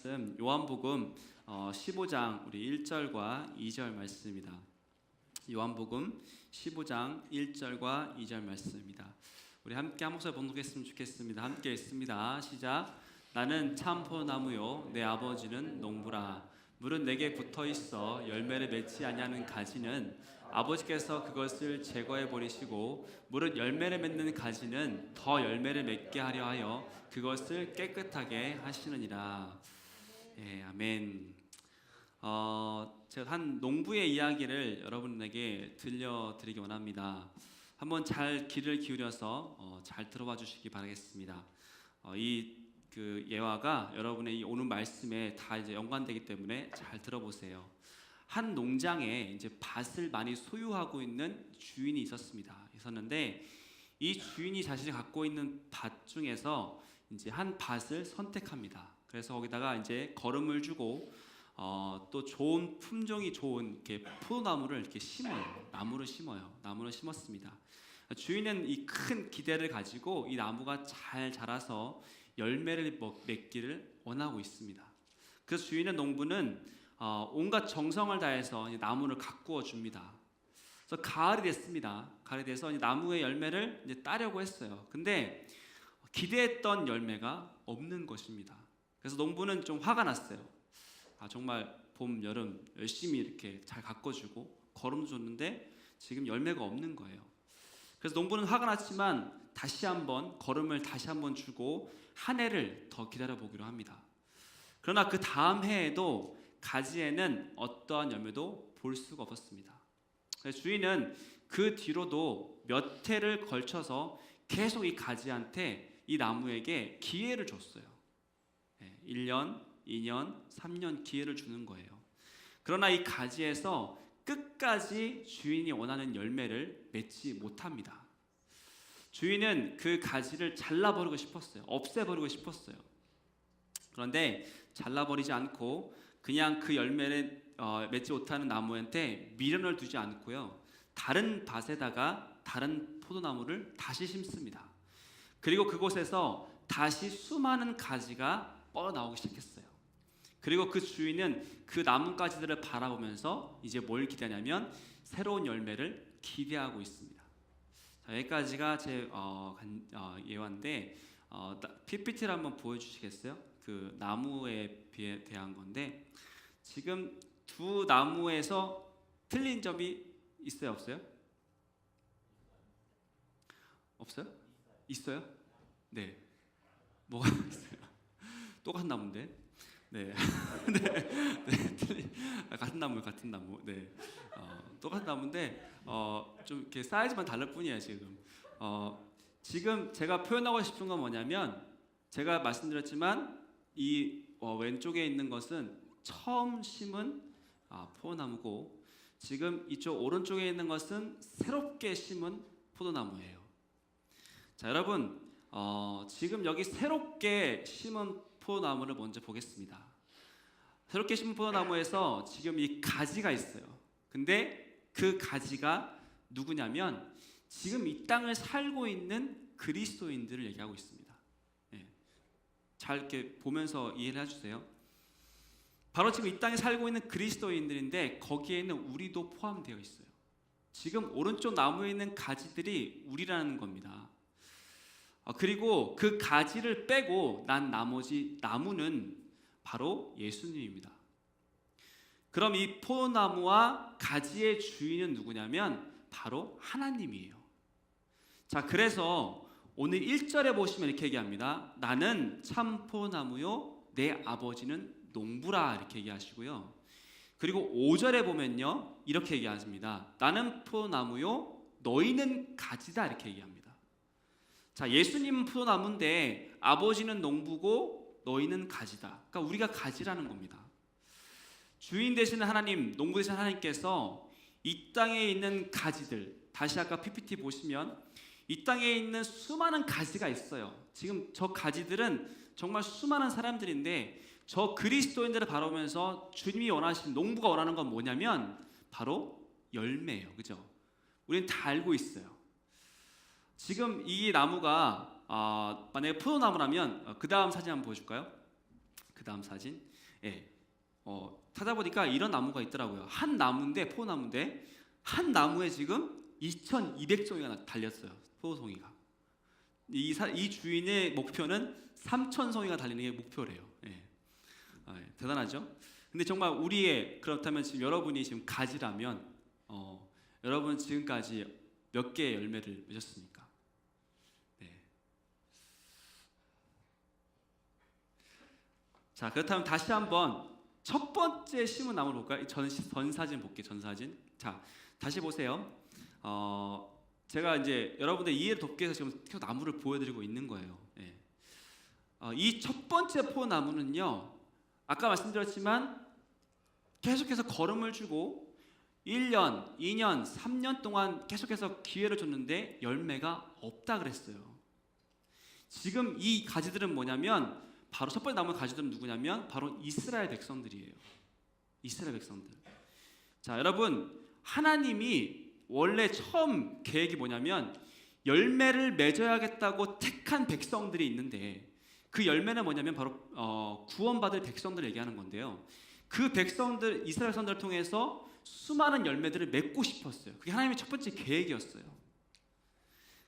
말씀 요한복음 15장 우리 1절과 2절 말씀입니다. 요한복음 15장 1절과 2절 말씀입니다. 우리 함께 한 목소리 봉독했으면 좋겠습니다. 함께 읽습니다. 시작. 나는 참 포도나무요 내 아버지는 농부라. 물은 내게 붙어 있어 열매를 맺지 아니하는 가지는 아버지께서 그것을 제거해 버리시고 물은 열매를 맺는 가지는 더 열매를 맺게 하려 하여 그것을 깨끗하게 하시느니라. 예, 아멘. 제가 한 농부의 이야기를 여러분에게 들려드리기 원합니다. 한번 잘 귀를 기울여서 잘 들어봐 주시기 바라겠습니다. 그 예화가 여러분의 이 오늘 말씀에 다 이제 연관되기 때문에 잘 들어보세요. 한 농장에 이제 밭을 많이 소유하고 있는 주인이 있었는데 이 주인이 자신이 갖고 있는 밭 중에서 이제 한 밭을 선택합니다. 그래서 거기다가 이제 거름을 주고 또 좋은 품종이 좋은 이렇게 포도나무를 이렇게 심어요. 나무를 심었습니다. 주인은 이 큰 기대를 가지고 이 나무가 잘 자라서 열매를 맺기를 원하고 있습니다. 그래서 주인의 농부는 온갖 정성을 다해서 나무를 가꾸어 줍니다. 그래서 가을이 됐습니다. 가을이 돼서 나무의 열매를 이제 따려고 했어요. 근데 기대했던 열매가 없는 것입니다. 그래서 농부는 좀 화가 났어요. 정말 봄, 여름 열심히 이렇게 잘 가꿔주고 거름도 줬는데 지금 열매가 없는 거예요. 그래서 농부는 화가 났지만 다시 한번 거름을 다시 한번 주고 한 해를 더 기다려 보기로 합니다. 그러나 그 다음 해에도 가지에는 어떠한 열매도 볼 수가 없었습니다. 그래서 주인은 그 뒤로도 몇 해를 걸쳐서 계속 이 가지한테 이 나무에게 기회를 줬어요. 1년, 2년, 3년 기회를 주는 거예요. 그러나 이 가지에서 끝까지 주인이 원하는 열매를 맺지 못합니다. 주인은 그 가지를 잘라버리고 싶었어요. 없애버리고 싶었어요. 그런데 잘라버리지 않고 그냥 그 열매를 맺지 못하는 나무한테 미련을 두지 않고요. 다른 밭에다가 다른 포도나무를 다시 심습니다. 그리고 그곳에서 다시 수많은 가지가 뻗어나오기 시작했어요. 그리고 그 주인은 그 나뭇가지들을 바라보면서 이제 뭘 기대하냐면 새로운 열매를 기대하고 있습니다. 자, 여기까지가 제 예화인데 PPT를 한번 보여주시겠어요? 그 나무에 대한 건데 지금 두 나무에서 틀린 점이 있어요, 없어요? 없어요? 있어요? 네. 뭐가 있어요? 똑같은 나무인데. 네. 네. 같은 나무. 네. 똑같은 나무인데 좀 이렇게 사이즈만 다를 뿐이에요, 지금. 지금 제가 표현하고 싶은 건 뭐냐면 제가 말씀드렸지만 이 왼쪽에 있는 것은 처음 심은 포도나무고 지금 이쪽 오른쪽에 있는 것은 새롭게 심은 포도나무예요. 자, 여러분 지금 여기 새롭게 심은 포도나무를 먼저 보겠습니다. 새롭게 심은 포도나무에서 지금 이 가지가 있어요. 근데 그 가지가 누구냐면 지금 이 땅을 살고 있는 그리스도인들을 얘기하고 있습니다. 네. 잘 이렇게 보면서 이해를 해주세요. 바로 지금 이 땅에 살고 있는 그리스도인들인데 거기에는 우리도 포함되어 있어요. 지금 오른쪽 나무에 있는 가지들이 우리라는 겁니다. 그리고 그 가지를 빼고 난 나머지 나무는 바로 예수님입니다. 그럼 이 포도나무와 가지의 주인은 누구냐면 바로 하나님이에요. 자, 그래서 오늘 1절에 보시면 이렇게 얘기합니다. 나는 참 포도나무요 내 아버지는 농부라 이렇게 얘기하시고요. 그리고 5절에 보면요 이렇게 얘기하십니다. 나는 포도나무요 너희는 가지다 이렇게 얘기합니다. 자, 예수님은 포도나무인데 아버지는 농부고 너희는 가지다. 그러니까 우리가 가지라는 겁니다. 주인 되시는 하나님, 농부 되시는 하나님께서 이 땅에 있는 가지들, 다시 아까 PPT 보시면 이 땅에 있는 수많은 가지가 있어요. 지금 저 가지들은 정말 수많은 사람들인데 저 그리스도인들을 바라보면서 주님이 원하시는, 농부가 원하는 건 뭐냐면 바로 열매예요. 그죠? 우리는 다 알고 있어요. 지금 이 나무가 만약에 포도나무라면 그 다음 사진 한번 보여줄까요? 그 그 다음 사진. 예. 찾아보니까 이런 나무가 있더라고요. 한 나무인데 포도나무인데 한 나무에 지금 2,200송이가 달렸어요. 포도송이가. 이 주인의 목표는 3,000송이가 달리는 게 목표래요. 예. 대단하죠? 근데 정말 우리의 그렇다면 지금 여러분이 지금 가지라면 여러분 지금까지 몇 개의 열매를 맺었습니까? 네. 자, 그렇다면 다시 한번 첫 번째 심은 나무를 볼까요? 전 사진 볼게요. 전 사진. 자, 다시 보세요. 제가 이제 여러분들 이해를 돕기 위해서 지금 계속 나무를 보여드리고 있는 거예요. 예. 이 첫 번째 포나무는요, 아까 말씀드렸지만 계속해서 걸음을 주고 1년, 2년, 3년 동안 계속해서 기회를 줬는데 열매가 없다 그랬어요. 지금 이 가지들은 뭐냐면 바로 첫 번째 나무의 가지들은 누구냐면 바로 이스라엘 백성들이에요. 이스라엘 백성들. 자, 여러분, 하나님이 원래 처음 계획이 뭐냐면 열매를 맺어야겠다고 택한 백성들이 있는데 그 열매는 뭐냐면 바로 구원받을 백성들을 얘기하는 건데요. 그 백성들, 이스라엘 백성들을 통해서 수많은 열매들을 맺고 싶었어요. 그게 하나님의 첫 번째 계획이었어요.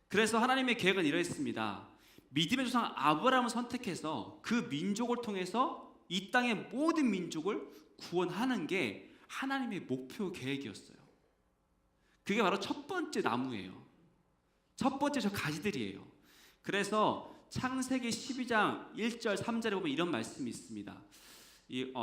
그래서 하나님의 계획은 이러했습니다. 믿음의 조상 아브라함을 선택해서 그 민족을 통해서 이 땅의 모든 민족을 구원하는 게 하나님의 목표 계획이었어요. 그게 바로 첫 번째 나무예요. 첫 번째 저 가지들이에요. 그래서 창세기 12장 1절 3절에 보면 이런 말씀이 있습니다.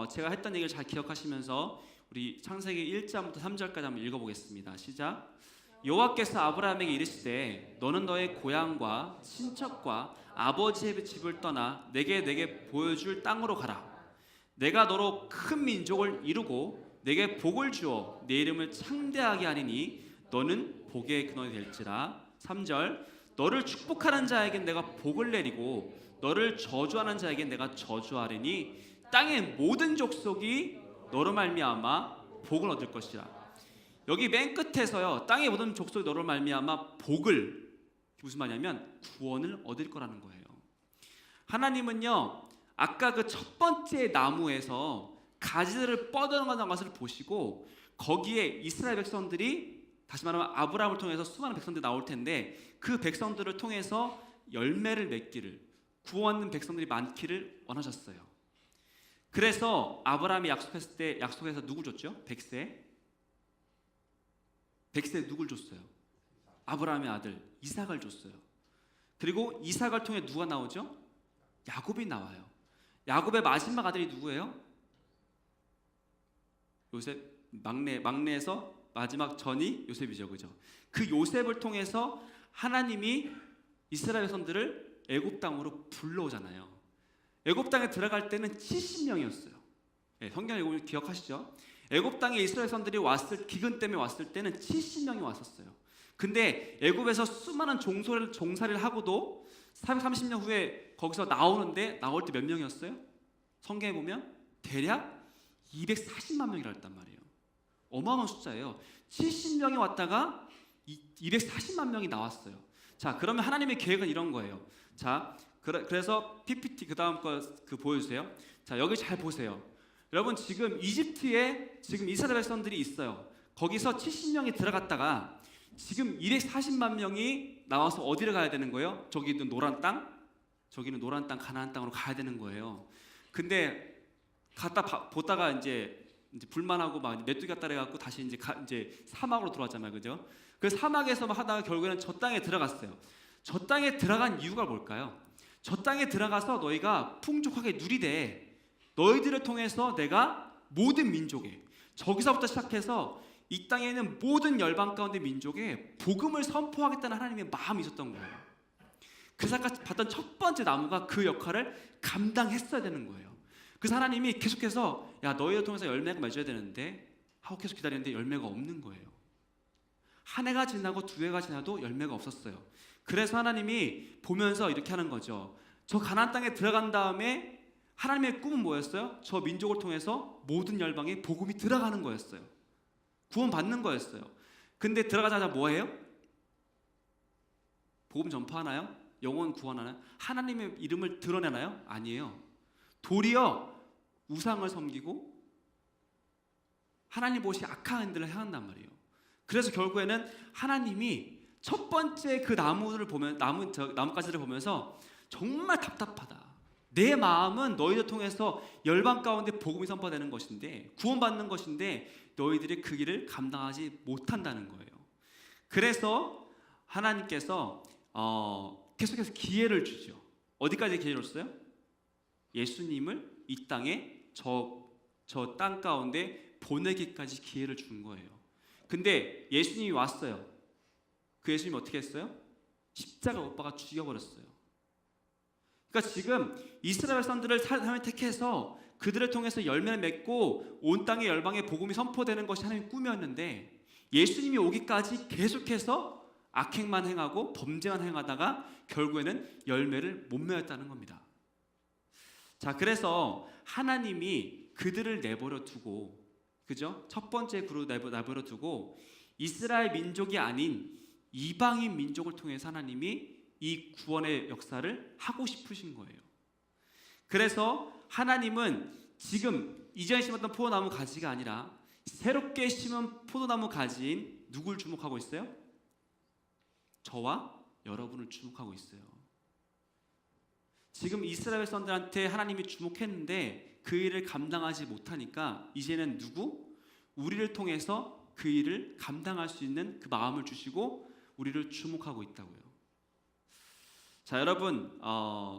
제가 했던 얘기를 잘 기억하시면서 우리 창세기 1장부터 3절까지 한번 읽어보겠습니다. 시작. 여호와께서 아브라함에게 이르시되 너는 너의 고향과 친척과 아버지의 집을 떠나 내게 보여줄 땅으로 가라. 내가 너로 큰 민족을 이루고 내게 복을 주어 내 이름을 창대하게 하리니 너는 복의 근원이 될지라. 3절. 너를 축복하는 자에겐 내가 복을 내리고 너를 저주하는 자에겐 내가 저주하리니 땅의 모든 족속이 너로 말미암아 복을 얻을 것이라. 여기 맨 끝에서요, 땅의 모든 족속이 너로 말미암아 복을, 무슨 말이냐면 구원을 얻을 거라는 거예요. 하나님은요, 아까 그 첫 번째 나무에서 가지들을 뻗어나가는 것을 보시고 거기에 이스라엘 백성들이, 다시 말하면 아브라함을 통해서 수많은 백성들이 나올 텐데 그 백성들을 통해서 열매를 맺기를, 구원받는 백성들이 많기를 원하셨어요. 그래서 아브라함이 약속했을 때 약속해서 누굴 줬죠? 100세 누굴 줬어요? 아브라함의 아들 이삭을 줬어요. 그리고 이삭을 통해 누가 나오죠? 야곱이 나와요. 야곱의 마지막 아들이 누구예요? 요셉. 막내에서 마지막 전이 요셉이죠, 그죠? 그 요셉을 통해서 하나님이 이스라엘 백성들을 애굽 땅으로 불러오잖아요. 애굽 땅에 들어갈 때는 70명이었어요. 네, 성경 읽으면 기억하시죠? 애굽 땅에 이스라엘 백성들이 기근 때문에 왔을 때는 70명이 왔었어요. 근데 애굽에서 수많은 종살이를 하고도 430년 후에 거기서 나올 때 몇 명이었어요? 성경에 보면 대략 240만 명이라 했단 말이에요. 어마어마한 숫자예요. 70명이 왔다가 240만 명이 나왔어요. 자, 그러면 하나님의 계획은 이런 거예요. 자, 그래서 PPT 그 다음 거 보여주세요. 자, 여기 잘 보세요. 여러분, 지금 이집트에 지금 이스라엘 백성들이 있어요. 거기서 70명이 들어갔다가 지금 240만 명이 나와서 어디를 가야 되는 거예요? 저기는 노란 땅, 저기는 노란 땅 가나안 땅으로 가야 되는 거예요. 근데 갔다 보다가 이제 불만하고 막 메뚜기가 따라가고 다시 이제 사막으로 들어왔잖아요, 그죠? 그 사막에서 막 하다가 결국에는 저 땅에 들어갔어요. 저 땅에 들어간 이유가 뭘까요? 저 땅에 들어가서 너희가 풍족하게 누리되 너희들을 통해서 내가 모든 민족에, 저기서부터 시작해서 이 땅에 있는 모든 열방 가운데 민족에 복음을 선포하겠다는 하나님의 마음이 있었던 거예요. 그래서 아까 봤던 첫 번째 나무가 그 역할을 감당했어야 되는 거예요. 그래서 하나님이 계속해서 야, 너희를 통해서 열매가 맺어야 되는데 하고 계속 기다리는데 열매가 없는 거예요. 한 해가 지나고 두 해가 지나도 열매가 없었어요. 그래서 하나님이 보면서 이렇게 하는 거죠. 저 가나안 땅에 들어간 다음에 하나님의 꿈은 뭐였어요? 저 민족을 통해서 모든 열방에 복음이 들어가는 거였어요. 구원받는 거였어요. 근데 들어가자마자 뭐예요? 복음 전파하나요? 영혼 구원하나요? 하나님의 이름을 드러내나요? 아니에요. 도리어 우상을 섬기고 하나님 보시 악한 일들을 행한단 말이에요. 그래서 결국에는 하나님이 첫 번째 그 나무를 보면 나뭇가지를 보면서 정말 답답하다. 내 마음은 너희를 통해서 열방 가운데 복음이 선포되는 것인데 구원받는 것인데 너희들이 그 길을 감당하지 못한다는 거예요. 그래서 하나님께서 계속해서 기회를 주죠. 어디까지 기회를 줬어요? 예수님을 이 땅에 저 땅 가운데 보내기까지 기회를 준 거예요. 근데 예수님이 왔어요. 그 예수님이 어떻게 했어요? 십자가 못 박아 죽여버렸어요. 그러니까 지금 이스라엘 사람들을 하나님이 택해서 그들을 통해서 열매를 맺고 온 땅의 열방에 복음이 선포되는 것이 하나님의 꿈이었는데 예수님이 오기까지 계속해서 악행만 행하고 범죄만 행하다가 결국에는 열매를 못 맺었다는 겁니다. 자, 그래서 하나님이 그들을 내버려 두고, 그죠? 첫 번째 그룹 내버려 두고 이스라엘 민족이 아닌 이방인 민족을 통해서 하나님이 이 구원의 역사를 하고 싶으신 거예요. 그래서 하나님은 지금 이전에 심었던 포도나무 가지가 아니라 새롭게 심은 포도나무 가지인 누굴 주목하고 있어요? 저와 여러분을 주목하고 있어요. 지금 이스라엘 사람들한테 하나님이 주목했는데 그 일을 감당하지 못하니까 이제는 누구? 우리를 통해서 그 일을 감당할 수 있는 그 마음을 주시고 우리를 주목하고 있다고요. 자, 여러분,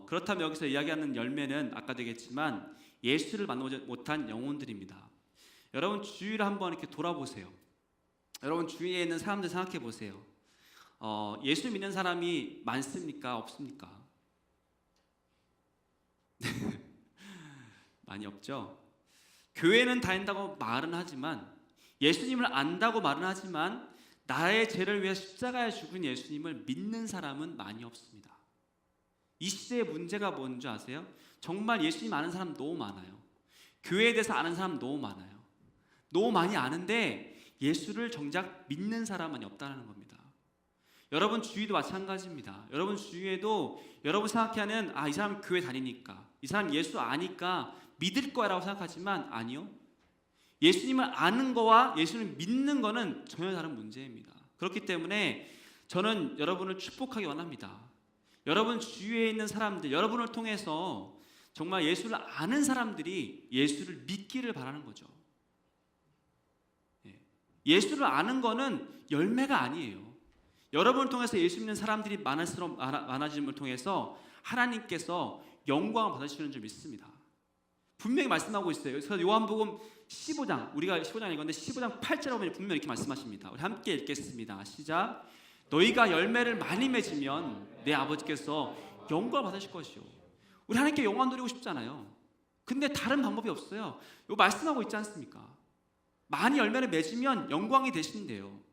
그렇다면 여기서 이야기하는 열매는 아까도 얘기했지만 예수를 만나보지 못한 영혼들입니다. 여러분 주위를 한번 이렇게 돌아보세요. 여러분 주위에 있는 사람들 생각해 보세요. 예수 믿는 사람이 많습니까? 없습니까? 많이 없죠. 교회는 다닌다고 말은 하지만 예수님을 안다고 말은 하지만 나의 죄를 위해 십자가에 죽은 예수님을 믿는 사람은 많이 없습니다. 이 시대의 문제가 뭔지 아세요? 정말 예수님 아는 사람 너무 많아요. 교회에 대해서 아는 사람 너무 많아요. 너무 많이 아는데 예수를 정작 믿는 사람만이 없다는 겁니다. 여러분 주위도 마찬가지입니다. 여러분 주위에도 여러분 생각하는 이 사람 교회 다니니까, 이 사람 예수 아니까 믿을 거라고 생각하지만 아니요. 예수님을 아는 거와 예수님을 믿는 거는 전혀 다른 문제입니다. 그렇기 때문에 저는 여러분을 축복하기 원합니다. 여러분 주위에 있는 사람들, 여러분을 통해서 정말 예수를 아는 사람들이 예수를 믿기를 바라는 거죠. 예수를 아는 거는 열매가 아니에요. 여러분을 통해서 예수 믿는 사람들이 많아짐을 통해서 하나님께서 영광을 받으시는 줄 믿습니다. 분명히 말씀하고 있어요. 그래서 요한복음 15장, 우리가 15장 읽었는데 15장 8절에 보면 분명히 이렇게 말씀하십니다. 우리 함께 읽겠습니다. 시작. 너희가 열매를 많이 맺으면 내 아버지께서 영광을 받으실 것이요. 우리 하나님께 영광 드리고 싶잖아요. 근데 다른 방법이 없어요. 이거 말씀하고 있지 않습니까? 많이 열매를 맺으면 영광이 되신대요.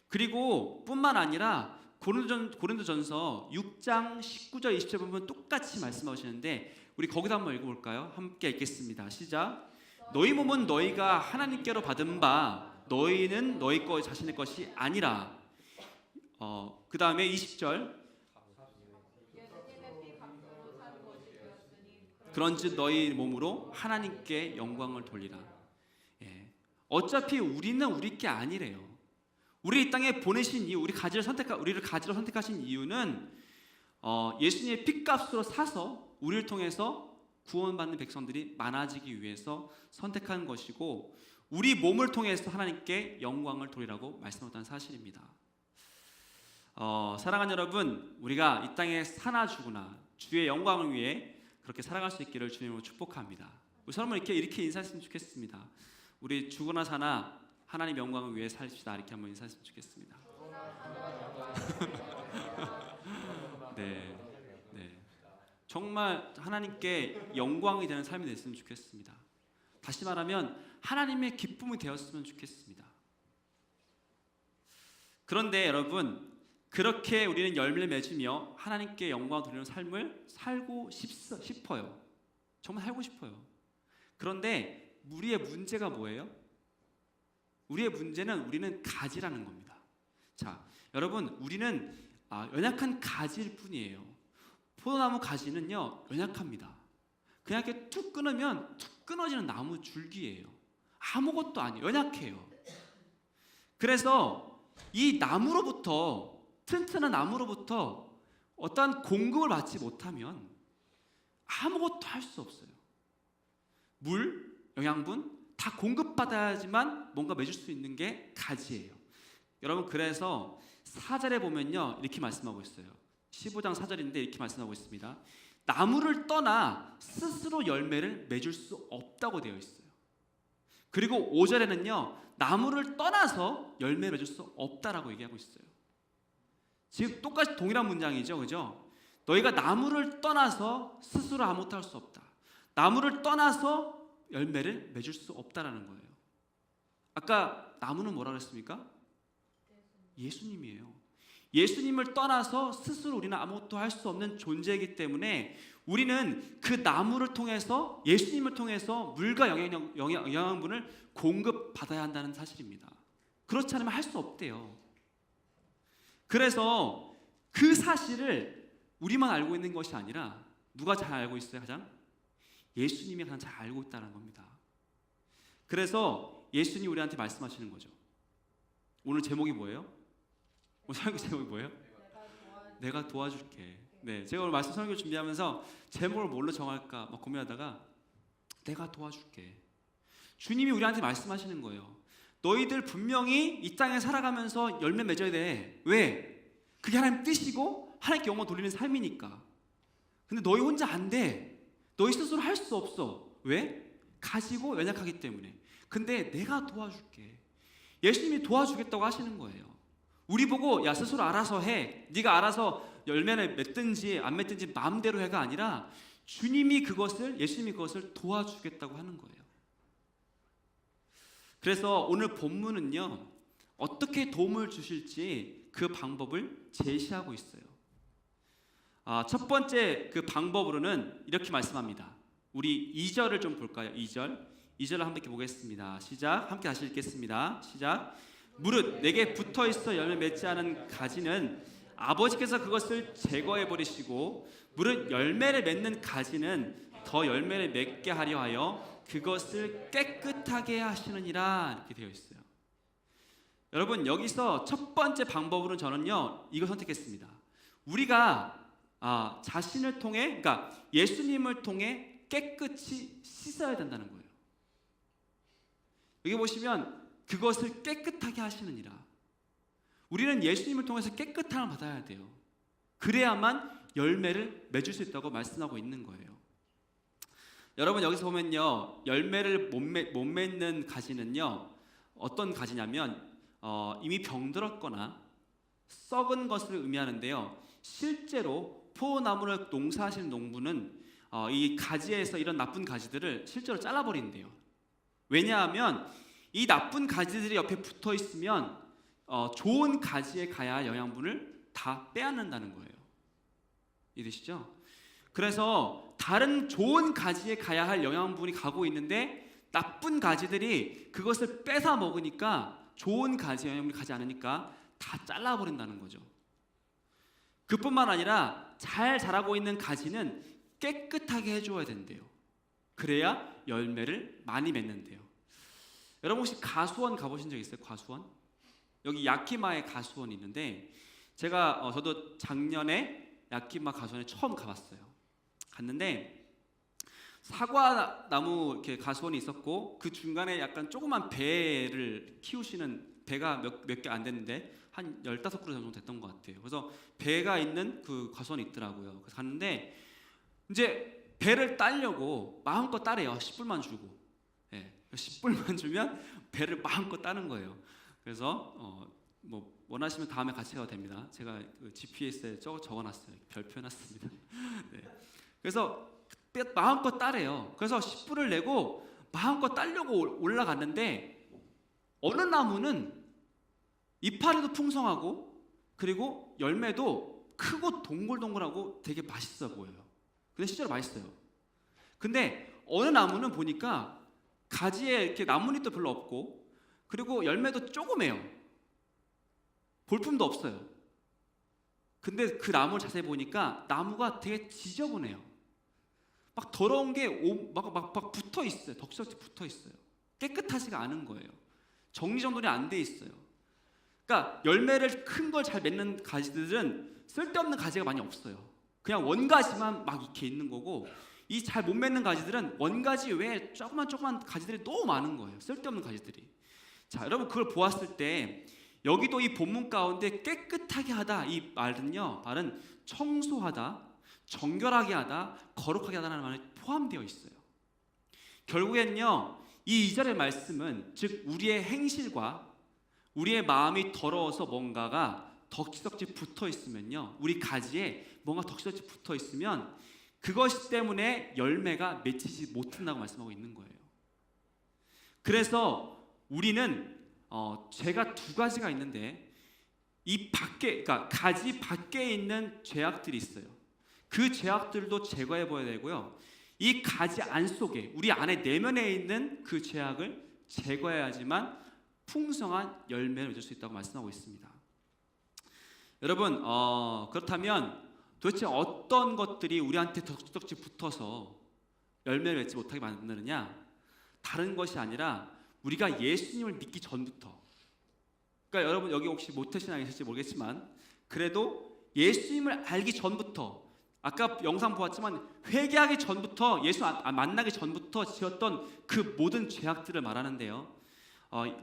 그리고 뿐만 아니라 고린도전서 6장 19절 20절 보면 똑같이 말씀하시는데 우리 거기다 한번 읽어볼까요? 함께 읽겠습니다. 시작. 너희 몸은 너희가 하나님께로 받은 바 너희는 너희 것 자신의 것이 아니라. 그 다음에 20절. 그런즉 너희 몸으로 하나님께 영광을 돌리라. 어차피 우리는 우리 게 아니래요. 우리 이 땅에 보내신 이유, 우리를 가지로 선택하신 이유는 예수님의 핏값으로 사서 우리를 통해서 구원받는 백성들이 많아지기 위해서 선택한 것이고 우리 몸을 통해서 하나님께 영광을 돌리라고 말씀하셨다는 사실입니다. 사랑하는 여러분, 우리가 이 땅에 사나 죽으나 주의 영광을 위해 그렇게 살아갈 수 있기를 주님으로 축복합니다. 우리 서로 이렇게 인사했으면 좋겠습니다. 우리 죽으나 사나 하나님 영광을 위해 살읍시다. 이렇게 한번 인사했으면 좋겠습니다. 네. 정말 하나님께 영광이 되는 삶이 됐으면 좋겠습니다. 다시 말하면 하나님의 기쁨이 되었으면 좋겠습니다. 그런데 여러분, 그렇게 우리는 열매를 맺으며 하나님께 영광을 돌리는 삶을 살고 싶어요. 정말 살고 싶어요. 그런데 우리의 문제가 뭐예요? 우리의 문제는 우리는 가지라는 겁니다. 자, 여러분, 우리는 연약한 가지일 뿐이에요. 포도나무 가지는요 연약합니다. 그냥 이렇게 툭 끊으면 툭 끊어지는 나무 줄기예요. 아무것도 아니에요. 연약해요. 그래서 이 나무로부터, 튼튼한 나무로부터 어떠한 공급을 받지 못하면 아무것도 할 수 없어요. 물, 영양분 다 공급받아야지만 뭔가 맺을 수 있는 게 가지예요. 여러분, 그래서 4절에 보면요, 이렇게 말씀하고 있어요. 15장 4절인데 이렇게 말씀하고 있습니다. 나무를 떠나 스스로 열매를 맺을 수 없다고 되어 있어요. 그리고 5절에는요, 나무를 떠나서 열매 맺을 수 없다라고 얘기하고 있어요. 지금 똑같이 동일한 문장이죠, 그죠? 너희가 나무를 떠나서 스스로 아무것도 할 수 없다. 나무를 떠나서 열매를 맺을 수 없다라는 거예요. 아까 나무는 뭐라 그랬습니까? 예수님이에요. 예수님을 떠나서 스스로 우리는 아무것도 할 수 없는 존재이기 때문에 우리는 그 나무를 통해서, 예수님을 통해서 물과 영양분을 공급받아야 한다는 사실입니다. 그렇지 않으면 할 수 없대요. 그래서 그 사실을 우리만 알고 있는 것이 아니라 누가 잘 알고 있어요? 가장? 예수님이 가장 잘 알고 있다는 겁니다. 그래서 예수님이 우리한테 말씀하시는 거죠. 오늘 제목이 뭐예요? 오늘 설교 제목이 뭐예요? 내가 도와줄게. 네, 제가 오늘 말씀 설교 준비하면서 제목을 뭘로 정할까 막 고민하다가 내가 도와줄게. 주님이 우리한테 말씀하시는 거예요. 너희들 분명히 이 땅에 살아가면서 열매 맺어야 돼. 왜? 그게 하나님 뜻이고 하나님께 영광 돌리는 삶이니까. 근데 너희 혼자 안 돼. 너희 스스로 할 수 없어. 왜? 가지고 연약하기 때문에. 근데 내가 도와줄게. 예수님이 도와주겠다고 하시는 거예요. 우리 보고 야 스스로 알아서 해. 네가 알아서 열매를 맺든지 안 맺든지 마음대로 해가 아니라 주님이 그것을, 예수님이 그것을 도와주겠다고 하는 거예요. 그래서 오늘 본문은요, 어떻게 도움을 주실지 그 방법을 제시하고 있어요. 첫 번째 그 방법으로는 이렇게 말씀합니다. 우리 2절을 좀 볼까요? 2절을 함께 보겠습니다. 시작. 함께 다시 읽겠습니다. 시작. 무릇 내게 붙어있어 열매 맺지 않은 가지는 아버지께서 그것을 제거해 버리시고 무릇 열매를 맺는 가지는 더 열매를 맺게 하려 하여 그것을 깨끗하게 하시느니라, 이렇게 되어 있어요. 여러분, 여기서 첫 번째 방법으로 저는요 이걸 선택했습니다. 우리가 자신을 통해, 그러니까 예수님을 통해 깨끗이 씻어야 된다는 거예요. 여기 보시면 그것을 깨끗하게 하시느니라. 우리는 예수님을 통해서 깨끗함을 받아야 돼요. 그래야만 열매를 맺을 수 있다고 말씀하고 있는 거예요. 여러분, 여기서 보면요, 열매를 못 맺는 가지는요 어떤 가지냐면 이미 병들었거나 썩은 것을 의미하는데요, 실제로 포도나무를 농사하시는 농부는 이 가지에서 이런 나쁜 가지들을 실제로 잘라버린대요. 왜냐하면 이 나쁜 가지들이 옆에 붙어 있으면 좋은 가지에 가야 할 영양분을 다 빼앗는다는 거예요. 이해되시죠? 그래서 다른 좋은 가지에 가야 할 영양분이 가고 있는데 나쁜 가지들이 그것을 뺏어 먹으니까 좋은 가지에 영양분이 가지 않으니까 다 잘라버린다는 거죠. 그뿐만 아니라 잘 자라고 있는 가지는 깨끗하게 해줘야 된대요. 그래야 열매를 많이 맺는데요. 여러분 혹시 가수원 가보신 적 있어요? 가수원? 여기 야키마에 가수원이 있는데 저도 작년에 야키마 가수원에 처음 가봤어요. 갔는데 사과나무 이렇게 가수원이 있었고 그 중간에 약간 조그만 배를 키우시는, 배가 몇 개 안 됐는데 한 15그루 정도 됐던 것 같아요. 그래서 배가 있는 그 가수원이 있더라고요. 그래서 갔는데 이제 배를 따려고 마음껏 따래요. 10불만 주고. 10불만 주면 배를 마음껏 따는 거예요. 그래서 뭐 원하시면 다음에 같이 가도 됩니다. 제가 그 GPS에 적어놨어요. 별표 해놨습니다. 네. 그래서 마음껏 따래요. 그래서 10불을 내고 마음껏 따려고 올라갔는데 어느 나무는 이파리도 풍성하고 그리고 열매도 크고 동글동글하고 되게 맛있어 보여요. 근데 실제로 맛있어요. 근데 어느 나무는 보니까 가지에 이렇게 나뭇잎도 별로 없고 그리고 열매도 조그매요. 볼품도 없어요. 근데 그 나무를 자세히 보니까 나무가 되게 지저분해요. 막 더러운 게 막 붙어 있어요. 덕지덕지 붙어 있어요. 깨끗하지가 않은 거예요. 정리정돈이 안 돼 있어요. 그러니까 열매를 큰 걸 잘 맺는 가지들은 쓸데없는 가지가 많이 없어요. 그냥 원가지만 막 이렇게 있는 거고, 이 잘 못 맺는 가지들은 원가지 외에 조그만 가지들이 너무 많은 거예요. 쓸데없는 가지들이. 자, 여러분 그걸 보았을 때 여기도 이 본문 가운데 깨끗하게 하다 이 말은 청소하다, 정결하게 하다, 거룩하게 하다라는 말이 포함되어 있어요. 결국엔요, 이 2절의 말씀은 즉 우리의 행실과 우리의 마음이 더러워서 뭔가가 덕지덕지 붙어 있으면요, 우리 가지에 뭔가 덕지덕지 붙어 있으면 그것 때문에 열매가 맺히지 못한다고 말씀하고 있는 거예요. 그래서 우리는 죄가 두 가지가 있는데, 이 밖에, 그러니까 가지 밖에 있는 죄악들이 있어요. 그 죄악들도 제거해 보아야 되고요, 이 가지 안 속에, 우리 안에 내면에 있는 그 죄악을 제거해야지만 풍성한 열매를 맺을 수 있다고 말씀하고 있습니다. 여러분, 그렇다면 도대체 어떤 것들이 우리한테 덕지덕지 붙어서 열매를 맺지 못하게 만드느냐? 다른 것이 아니라 우리가 예수님을 믿기 전부터, 그러니까 여러분 여기 혹시 모태신앙이 있을지 모르겠지만 그래도 예수님을 알기 전부터, 아까 영상 보았지만 회개하기 전부터, 예수 만나기 전부터 지었던 그 모든 죄악들을 말하는데요,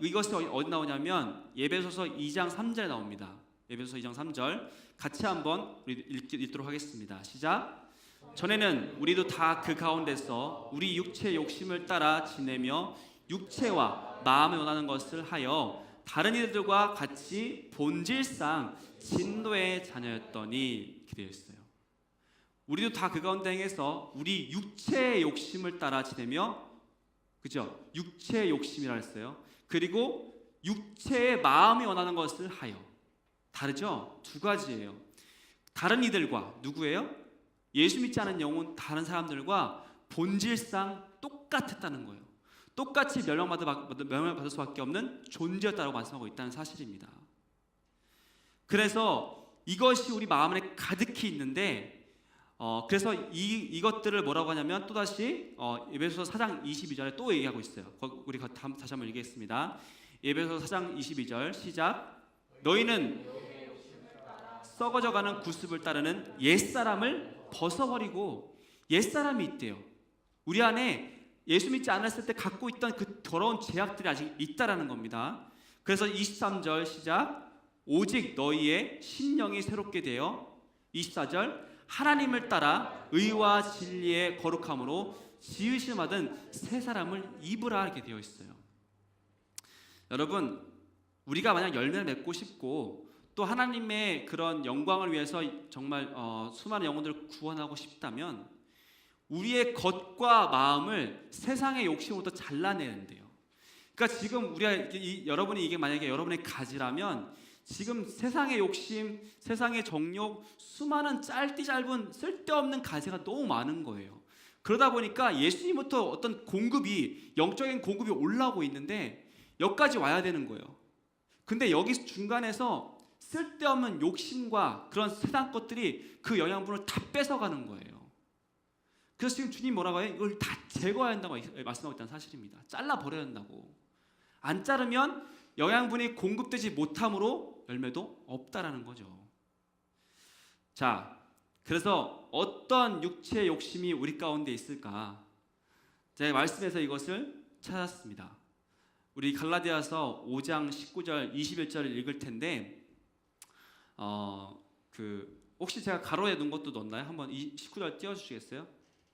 이것이 어디 나오냐면 에베소서 2장 3절에 나옵니다. 에베소서 2장 3절 같이 한번 읽도록 하겠습니다. 시작. 전에는 우리도 다 그 가운데서 우리 육체의 욕심을 따라 지내며 육체와 마음에 원하는 것을 하여 다른 이들과 같이 본질상 진노의 자녀였더니, 이렇게 되어 있어요. 우리도 다 그 가운데 행해서 우리 육체의 욕심을 따라 지내며, 그죠? 육체의 욕심이라 했어요. 그리고 육체의 마음이 원하는 것을 하여. 다르죠? 두 가지예요. 다른 이들과, 누구예요? 예수 믿지 않은 영혼 다른 사람들과 본질상 똑같았다는 거예요. 똑같이 멸망받을 수밖에 없는 존재였다고 말씀하고 있다는 사실입니다. 그래서 이것이 우리 마음 안에 가득히 있는데, 그래서 이것들을 뭐라고 하냐면 또다시 에베소서 4장 22절에 또 얘기하고 있어요. 우리 다시 한번 읽겠습니다. 에베소서 4장 22절 시작. 너희는 썩어져가는 구습을 따르는 옛사람을 벗어버리고, 옛사람이 있대요. 우리 안에 예수 믿지 않았을 때 갖고 있던 그 더러운 죄악들이 아직 있다라는 겁니다. 그래서 23절 시작. 오직 너희의 심령이 새롭게 되어, 24절 하나님을 따라 의와 진리의 거룩함으로 지으심 받은 새 사람을 입으라, 이렇게 되어 있어요. 여러분, 우리가 만약 열매를 맺고 싶고 또 하나님의 그런 영광을 위해서 정말 수많은 영혼들을 구원하고 싶다면 우리의 겉과 마음을 세상의 욕심으로부터 잘라내야 돼요. 그러니까 지금 여러분이 이게 만약에 여러분의 가지라면 지금 세상의 욕심, 세상의 정욕, 수많은 짧은 쓸데없는 가지가 너무 많은 거예요. 그러다 보니까 예수님부터 어떤 공급이, 영적인 공급이 올라오고 있는데 여기까지 와야 되는 거예요. 근데 여기 중간에서 쓸데없는 욕심과 그런 세상 것들이 그 영양분을 다 뺏어가는 거예요. 그래서 지금 주님 뭐라고 해요? 이걸 다 제거해야 한다고 말씀하고 있다는 사실입니다. 잘라버려야 한다고. 안 자르면 영양분이 공급되지 못함으로 열매도 없다라는 거죠. 자, 그래서 어떤 육체의 욕심이 우리 가운데 있을까? 제가 말씀에서 이것을 찾았습니다. 우리 갈라디아서 5장 19절 21절을 읽을 텐데 혹시 제가 가로에 넣은 것도 넣었나요? 한번 19절 띄워주시겠어요?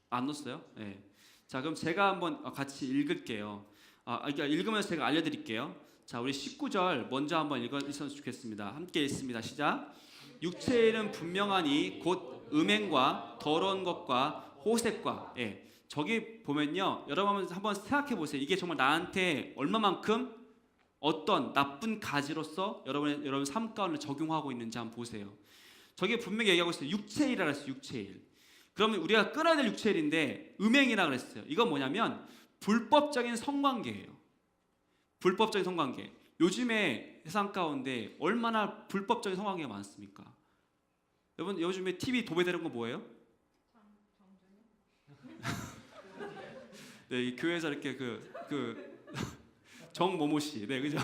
안 넣었어요? 네. 자, 그럼 제가 한번 같이 읽을게요. 그러니까 읽으면서 제가 알려드릴게요. 자, 우리 19절 먼저 한번 읽었으면 좋겠습니다. 함께 읽습니다. 시작. 육체의 일은 분명하니 곧 음행과 더러운 것과 호색과. 예. 저기 보면요, 여러분 한번 생각해 보세요. 이게 정말 나한테 얼마만큼 어떤 나쁜 가지로서 여러분 삶 가운데 적용하고 있는지 한번 보세요. 저게 분명히 얘기하고 있어요. 육체일이라 그랬어요. 육체일. 그러면 우리가 끊어야 될 육체일인데 음행이라 그랬어요. 이건 뭐냐면 불법적인 성관계예요. 불법적인 성관계. 요즘에 세상 가운데 얼마나 불법적인 성관계가 많습니까? 여러분 요즘에 TV 도배되는 거 뭐예요? 네, 이 교회에서 이렇게 정모모 씨, 네, 그죠?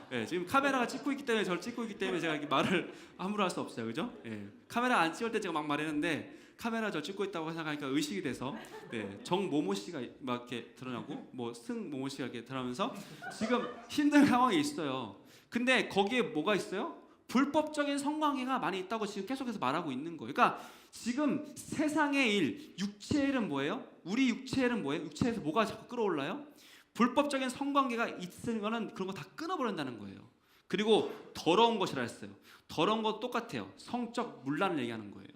네, 지금 카메라가 찍고 있기 때문에 저를 찍고 있기 때문에 제가 이렇게 말을 함부로 할 수 없어요, 그죠? 네, 카메라 안 찍을 때 제가 막 말했는데 카메라 저 찍고 있다고 생각하니까 의식이 돼서 네, 정모모 씨가 막 이렇게 드러나고 뭐 승모모 씨가 이렇게 드러나면서 지금 힘든 상황이 있어요. 근데 거기에 뭐가 있어요? 불법적인 성관계가 많이 있다고 지금 계속해서 말하고 있는 거예요. 그러니까 지금 세상의 일, 육체의 일은 뭐예요? 우리 육체의 일은 뭐예요? 육체에서 뭐가 자꾸 끌어올라요? 불법적인 성관계가 있으면은 그런 거 다 끊어버린다는 거예요. 그리고 더러운 것이라 했어요. 더러운 것 똑같아요. 성적 문란을 얘기하는 거예요.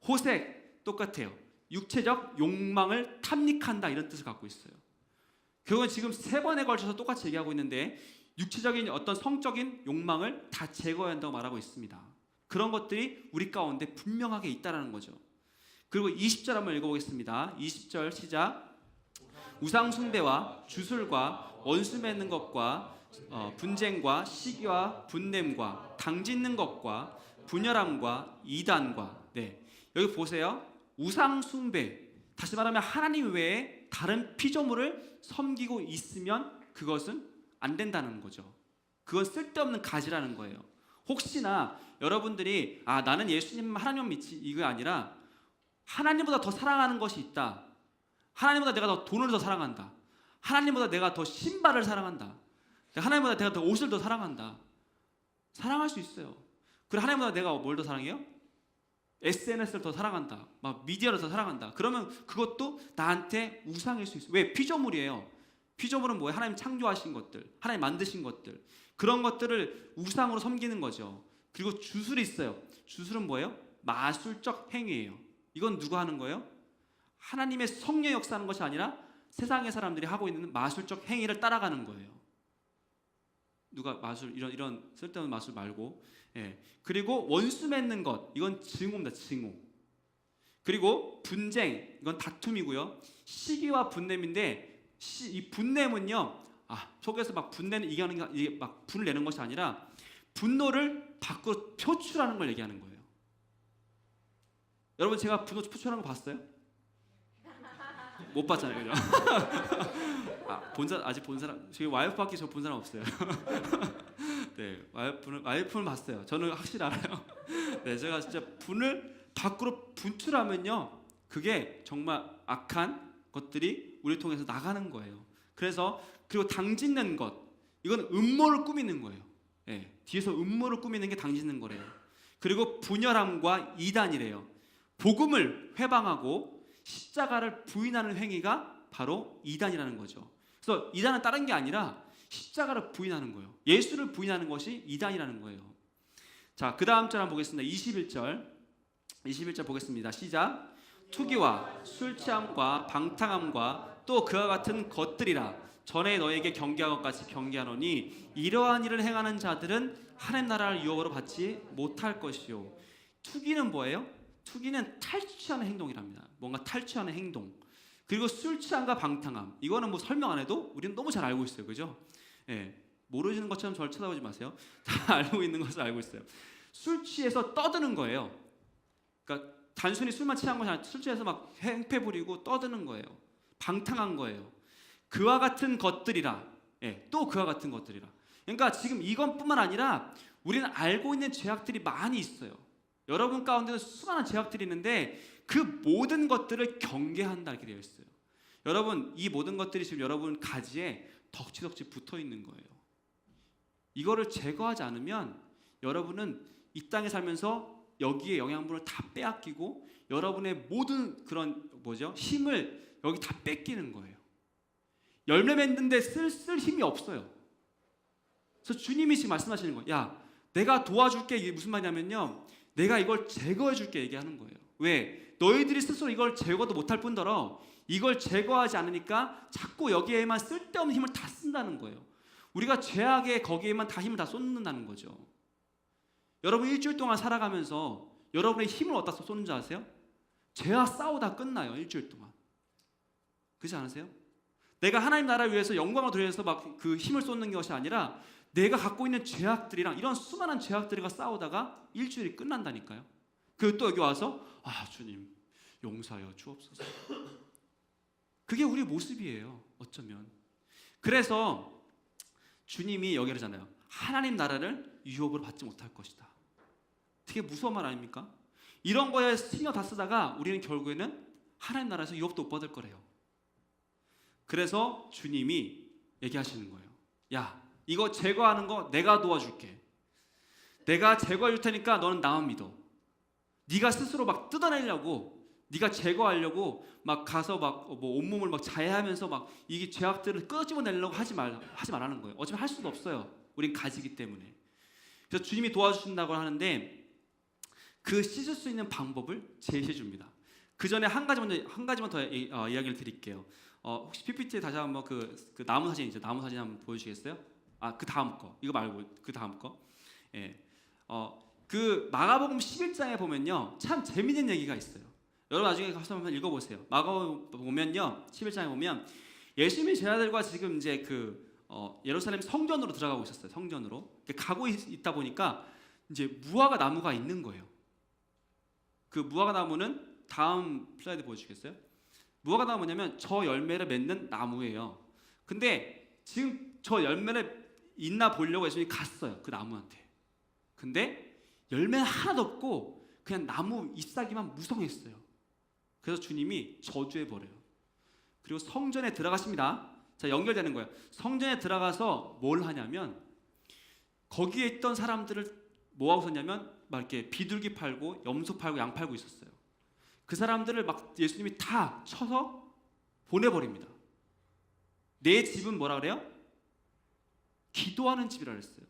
호색 똑같아요. 육체적 욕망을 탐닉한다 이런 뜻을 갖고 있어요. 그건 지금 3번에 걸쳐서 똑같이 얘기하고 있는데 육체적인 어떤 성적인 욕망을 다 제거해야 한다고 말하고 있습니다. 그런 것들이 우리 가운데 분명하게 있다는 거죠. 그리고 20절 한번 읽어보겠습니다. 20절 시작. 우상 숭배와 주술과 원수 맺는 것과 분쟁과 시기와 분냄과 당짓는 것과 분열함과 이단과 네, 여기 보세요. 우상 숭배, 다시 말하면 하나님 외에 다른 피조물을 섬기고 있으면 그것은 안 된다는 거죠. 그건 쓸데없는 가지라는 거예요. 혹시나 여러분들이 나는 예수님 하나님 믿지 이거 아니라 하나님보다 더 사랑하는 것이 있다. 하나님보다 내가 더 돈을 더 사랑한다. 하나님보다 내가 더 신발을 사랑한다. 하나님보다 내가 더 옷을 더 사랑한다. 사랑할 수 있어요. 그리고 하나님보다 내가 뭘 더 사랑해요? SNS를 더 사랑한다. 막 미디어를 더 사랑한다. 그러면 그것도 나한테 우상일 수 있어요. 왜? 피조물이에요. 피조물은 뭐예요? 하나님 창조하신 것들, 하나님 만드신 것들, 그런 것들을 우상으로 섬기는 거죠. 그리고 주술이 있어요. 주술은 뭐예요? 마술적 행위예요. 이건 누가 하는 거예요? 하나님의 성령 역사하는 것이 아니라 세상의 사람들이 하고 있는 마술적 행위를 따라가는 거예요. 누가 마술 이런 쓸데없는 마술 말고, 예. 그리고 원수 맺는 것, 이건 증오입니다. 증오. 그리고 분쟁, 이건 다툼이고요. 시기와 분냄인데 이 분냄은요, 속에서 막 분내는 이게 막 분을 내는 것이 아니라 분노를 밖으로 표출하는 걸 얘기하는 거예요. 여러분 제가 분노 표출하는 거 봤어요? 못 봤잖아요, 그죠? 아직 본 사람, 저희 와이프밖에 저 본 사람 없어요. 네, 와이프는 봤어요. 저는 확실히 알아요. 네, 제가 진짜 분을 밖으로 분출하면요, 그게 정말 악한 것들이 우리 통해서 나가는 거예요. 그리고 당짓는 것, 이건 음모를 꾸미는 거예요. 네, 뒤에서 음모를 꾸미는 게 당짓는 거래요. 그리고 분열함과 이단이래요. 복음을 회방하고 십자가를 부인하는 행위가 바로 이단이라는 거죠. 그래서 이단은 다른 게 아니라 십자가를 부인하는 거예요. 예수를 부인하는 것이 이단이라는 거예요. 자, 그 다음 절 한번 보겠습니다. 21절 보겠습니다. 시작. 투기와 술 취함과 방탕함과 또 그와 같은 것들이라 전에 너에게 경계한 것 같이 경계하노니 이러한 일을 행하는 자들은 하나님 나라를 유업으로 받지 못할 것이요. 투기는 뭐예요? 투기는 탈취하는 행동이랍니다. 뭔가 탈취하는 행동. 그리고 술 취함과 방탕함. 이거는 뭐 설명 안 해도 우리는 너무 잘 알고 있어요. 그죠? 예. 모르시는 것처럼 저를 쳐다보지 마세요. 다 알고 있는 것을 알고 있어요. 술 취해서 떠드는 거예요. 그러니까 단순히 술만 취한 것이 아니라 술 취해서 막 행패 부리고 떠드는 거예요. 방탕한 거예요. 그와 같은 것들이라. 예. 또 그와 같은 것들이라. 그러니까 지금 이것뿐만 아니라 우리는 알고 있는 죄악들이 많이 있어요. 여러분 가운데는 수많은 죄악들이 있는데 그 모든 것들을 경계한다 이렇게 되어 있어요. 여러분 이 모든 것들이 지금 여러분 가지에 덕지덕지 붙어 있는 거예요. 이거를 제거하지 않으면 여러분은 이 땅에 살면서 여기에 영양분을 다 빼앗기고 여러분의 모든 그런 힘을 여기 다 뺏기는 거예요. 열매 맺는데 쓸 힘이 없어요. 그래서 주님이 지금 말씀하시는 거예요. 야, 내가 도와줄게. 이게 무슨 말이냐면요, 내가 이걸 제거해 줄게 얘기하는 거예요. 왜? 너희들이 스스로 이걸 제거도 못할 뿐더러 이걸 제거하지 않으니까 자꾸 여기에만 쓸데없는 힘을 다 쓴다는 거예요. 우리가 죄악에 거기에만 다 힘을 다 쏟는다는 거죠. 여러분 일주일 동안 살아가면서 여러분의 힘을 어디다 쏟는지 아세요? 죄와 싸우다 끝나요. 일주일 동안. 그렇지 않으세요? 내가 하나님 나라를 위해서 영광을 드리면서 막 그 힘을 쏟는 것이 아니라 내가 갖고 있는 죄악들이랑 이런 수많은 죄악들과 싸우다가 일주일이 끝난다니까요. 그리고 또 여기 와서 주님 용서하여 주옵소서. 그게 우리 모습이에요. 어쩌면. 그래서 주님이 여기 그러잖아요. 하나님 나라를 유혹으로 받지 못할 것이다. 되게 무서운 말 아닙니까? 이런 거에 신경 다 쓰다가 우리는 결국에는 하나님 나라에서 유혹도 못 받을 거래요. 그래서 주님이 얘기하시는 거예요. 야, 이거 제거하는 거 내가 도와줄게. 내가 제거해 줄 테니까 너는 나만 믿어. 네가 스스로 막 뜯어내려고, 네가 제거하려고 막 가서 막 뭐 온몸을 막 자해하면서 막 이게 죄악들을 끄집어내려고 하지 말라는 거예요. 어차피 할 수도 없어요. 우린 가지기 때문에. 그래서 주님이 도와주신다고 하는데 그 씻을 수 있는 방법을 제시해 줍니다. 그 전에 한 가지만 더 이야기를 드릴게요. 혹시 PPT에 다시 한번 그 나무 사진이죠. 나무 사진 한번 보여주시겠어요? 그 다음 거. 이거 말고 그 다음 거. 예. 그 마가복음 11장에 보면요, 참 재미있는 얘기가 있어요. 여러분 나중에 가서 한번 읽어보세요. 마가복음 보면요, 11장에 보면 예수님이 제자들과 지금 이제 예루살렘 성전으로 들어가고 있었어요. 성전으로 가고 있다 보니까 이제 무화과 나무가 있는 거예요. 그 무화과 나무는 다음 슬라이드 보여주시겠어요? 무화과 나무가 뭐냐면 저 열매를 맺는 나무예요. 근데 지금 저 열매를 있나 보려고 예수님이 갔어요. 그 나무한테. 근데 열매는 하나도 없고 그냥 나무 잎사귀만 무성했어요. 그래서 주님이 저주해 버려요. 그리고 성전에 들어가십니다. 자, 연결되는 거예요. 성전에 들어가서 뭘 하냐면 거기에 있던 사람들을 뭐 하고 있었냐면 막 이렇게 비둘기 팔고 염소 팔고 양 팔고 있었어요. 그 사람들을 막 예수님이 다 쳐서 보내버립니다. 내 집은 뭐라 그래요? 기도하는 집이라 그랬어요.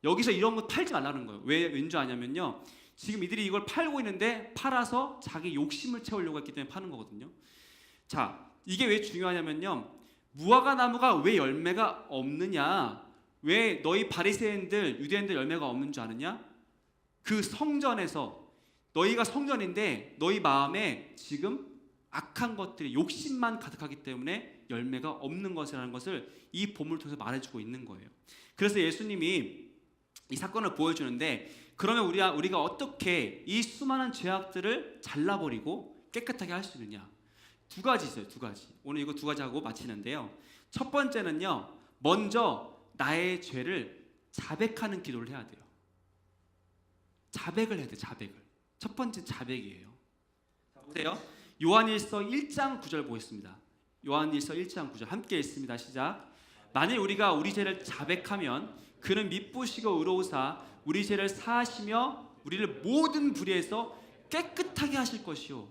여기서 이런 거 팔지 말라는 거예요. 왠지 아냐면요, 지금 이들이 이걸 팔고 있는데 팔아서 자기 욕심을 채우려고 했기 때문에 파는 거거든요. 자, 이게 왜 중요하냐면요, 무화과 나무가 왜 열매가 없느냐, 왜 너희 바리새인들 유대인들 열매가 없는 줄 아느냐? 그 성전에서 너희가 성전인데 너희 마음에 지금 악한 것들이 욕심만 가득하기 때문에 열매가 없는 것이라는 것을 이 본문을 통해서 말해주고 있는 거예요. 그래서 예수님이 이 사건을 보여주는데, 그러면 우리가 어떻게 이 수많은 죄악들을 잘라버리고 깨끗하게 할 수 있느냐? 두 가지 있어요. 두 가지. 오늘 이거 두 가지 하고 마치는데요. 첫 번째는요, 먼저 나의 죄를 자백하는 기도를 해야 돼요. 자백을 해야 돼요. 자백을. 첫 번째 자백이에요. 보세요. 요한일서 1장 9절 보겠습니다. 요한일서 1장 9절 함께 읽습니다. 시작. 만일 우리가 우리 죄를 자백하면 그는 미쁘시고 의로우사 우리 죄를 사하시며 우리를 모든 불의에서 깨끗하게 하실 것이요.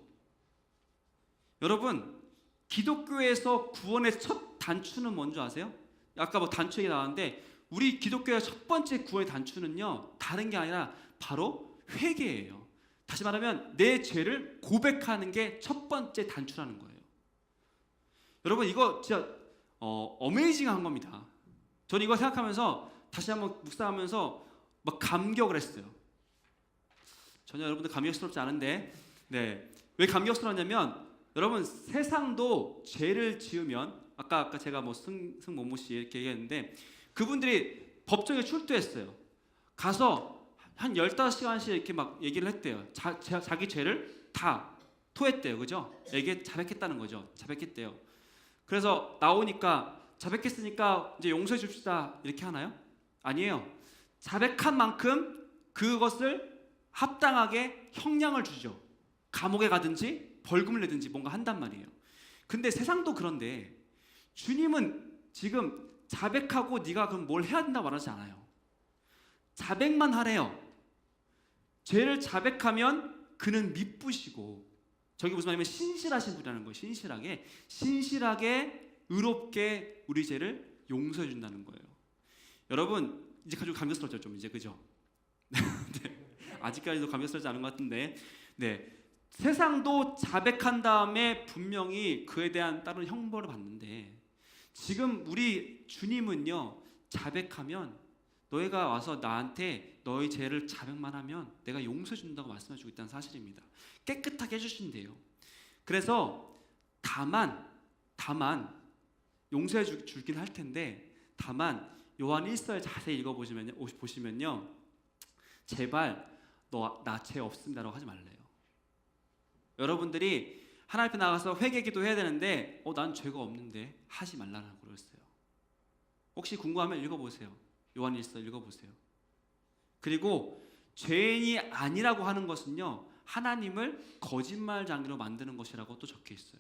여러분, 기독교에서 구원의 첫 단추는 뭔지 아세요? 아까 뭐 단추 얘기 나왔는데 우리 기독교의 첫 번째 구원의 단추는요, 다른 게 아니라 바로 회개예요. 다시 말하면 내 죄를 고백하는 게 첫 번째 단추라는 거예요. 여러분, 이거 진짜 어메이징한 겁니다. 저는 이거 생각하면서 다시 한번 묵상하면서 막 감격을 했어요. 전혀 여러분들 감격스럽지 않은데, 왜 감격스러웠냐면, 여러분 세상도 죄를 지으면 아까 제가 뭐 승모모 씨 이렇게 얘기했는데 그분들이 법정에 출두했어요. 가서 한 15시간씩 이렇게 막 얘기를 했대요. 자기 죄를 다 토했대요. 그죠? 얘기 자백했다는 거죠. 자백했대요. 그래서 나오니까 자백했으니까 이제 용서해 줍시다 이렇게 하나요? 아니에요. 자백한 만큼 그것을 합당하게 형량을 주죠. 감옥에 가든지 벌금을 내든지 뭔가 한단 말이에요. 근데 세상도 그런데 주님은 지금 자백하고 네가 그럼 뭘 해야 된다고 말하지 않아요. 자백만 하래요. 죄를 자백하면 그는 미쁘시고, 저기 무슨 말이냐면 신실하신 분이라는 거예요. 신실하게 의롭게 우리 죄를 용서해 준다는 거예요. 여러분 이제 가지고 감격스럽죠 좀 이제, 그죠? 네. 아직까지도 감격스럽지 않은 것 같은데, 세상도 자백한 다음에 분명히 그에 대한 다른 형벌을 받는데, 지금 우리 주님은요, 자백하면 너희가 와서 나한테 너희 죄를 자백만 하면 내가 용서해 준다고 말씀해 주고 있다는 사실입니다. 깨끗하게 해주신대요. 그래서 다만 용서해 주긴 할 텐데, 다만 요한 1서 자세히 읽어보시면요, 제발 너 나 죄 없습니다라고 하지 말래요. 여러분들이 하나님 앞에 나가서 회개기도 해야 되는데 난 죄가 없는데 하지 말라고 그랬어요. 혹시 궁금하면 읽어보세요. 요한일서 읽어보세요. 그리고 죄인이 아니라고 하는 것은요, 하나님을 거짓말장이로 만드는 것이라고 또 적혀 있어요.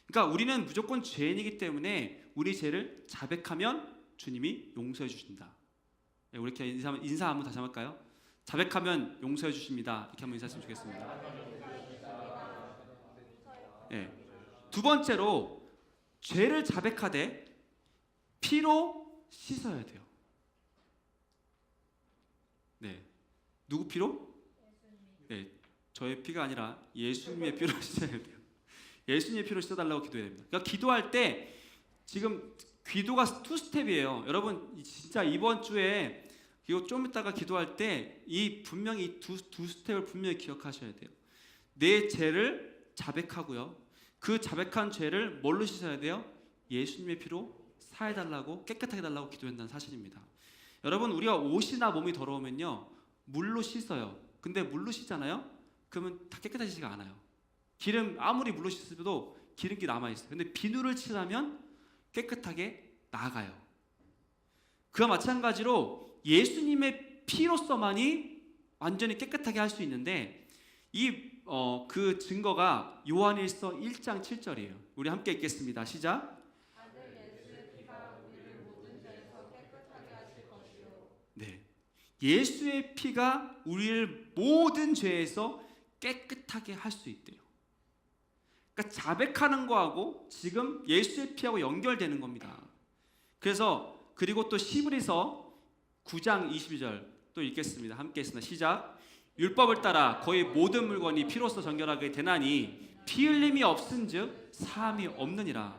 그러니까 우리는 무조건 죄인이기 때문에 우리 죄를 자백하면 주님이 용서해 주신다. 우리 이렇게 인사 한번 다시 한번 할까요? 자백하면 용서해 주십니다. 이렇게 한번 인사했으면 좋겠습니다. 네. 두 번째로 죄를 자백하되 피로 씻어야 돼요. 네. 누구 피로? 네. 저의 피가 아니라 예수님의 피로 씻어야 돼요. 예수님의 피로 씻어달라고 기도해야 됩니다. 그러니까 기도할 때 지금 기도가 투 스텝이에요. 여러분 진짜 이번 주에 이거 좀 이따가 기도할 때 분명히 두 스텝을 분명히 기억하셔야 돼요. 내 죄를 자백하고요. 그 자백한 죄를 뭘로 씻어야 돼요? 예수님의 피로 사해달라고, 깨끗하게 달라고 기도한다는 사실입니다. 여러분 우리가 옷이나 몸이 더러우면요 물로 씻어요. 근데 물로 씻잖아요? 그러면 다 깨끗해지지가 않아요. 기름 아무리 물로 씻어도 기름기 남아있어요. 근데 비누를 칠하면 깨끗하게 나가요. 그와 마찬가지로 예수님의 피로서만이 완전히 깨끗하게 할 수 있는데 그 증거가 요한일서 1장 7절이에요. 우리 함께 읽겠습니다. 시작. 네, 예수의 피가 우리를 모든 죄에서 깨끗하게 할 수 있대요. 그러니까 자백하는 거하고 지금 예수의 피하고 연결되는 겁니다. 그래서 그리고 또 히브리서 9장 22절 또 읽겠습니다. 함께 했습니다. 시작. 율법을 따라 거의 모든 물건이 피로써 정결하게 되나니 피 흘림이 없은즉 사함이 없느니라.